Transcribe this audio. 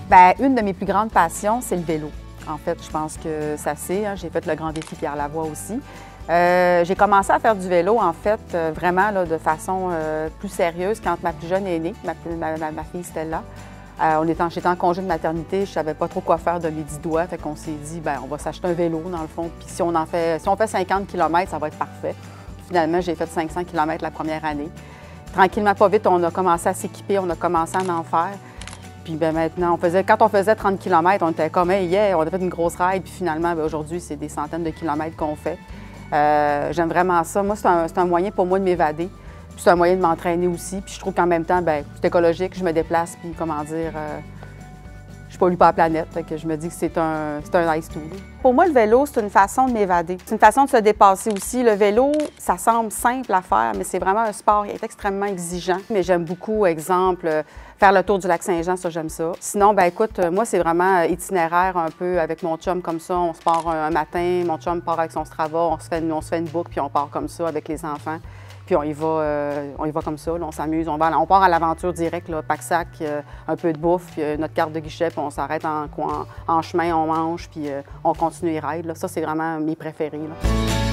Bien, une de mes plus grandes passions, c'est le vélo. En fait, je pense que ça c'est. J'ai fait le grand défi Pierre-Lavoie aussi. J'ai commencé à faire du vélo, en fait, vraiment là, de façon plus sérieuse quand ma plus jeune est née, ma fille Stella. J'étais en congé de maternité, je ne savais pas trop quoi faire de mes 10 doigts, fait qu'on s'est dit, bien, on va s'acheter un vélo, dans le fond, puis si on fait 50 km, ça va être parfait. Finalement, j'ai fait 500 km la première année. Tranquillement, pas vite, on a commencé à s'équiper, on a commencé à en faire. Puis bien, maintenant, quand on faisait 30 km, on était comme, hey, yeah, on a fait une grosse ride. Puis finalement, aujourd'hui, c'est des centaines de kilomètres qu'on fait. J'aime vraiment ça. Moi, c'est un moyen pour moi de m'évader. Puis c'est un moyen de m'entraîner aussi. Puis je trouve qu'en même temps, bien, c'est écologique, je me déplace. Puis comment dire, je pollue pas la planète. Fait que je me dis que c'est un nice tool. Pour moi, le vélo, c'est une façon de m'évader. C'est une façon de se dépasser aussi. Le vélo, ça semble simple à faire, mais c'est vraiment un sport qui est extrêmement exigeant. Mais j'aime beaucoup, exemple, faire le tour du lac Saint-Jean, ça, j'aime ça. Sinon, ben écoute, moi, c'est vraiment itinéraire un peu avec mon chum comme ça. On se part un matin, mon chum part avec son Strava, on se fait une boucle, puis on part comme ça avec les enfants. Puis on y va comme ça, là, on s'amuse, on part à l'aventure directe, pack-sac, un peu de bouffe, puis notre carte de guichet, puis on s'arrête en chemin, on mange, puis on continue les rides. Là. Ça, c'est vraiment mes préférés. Là.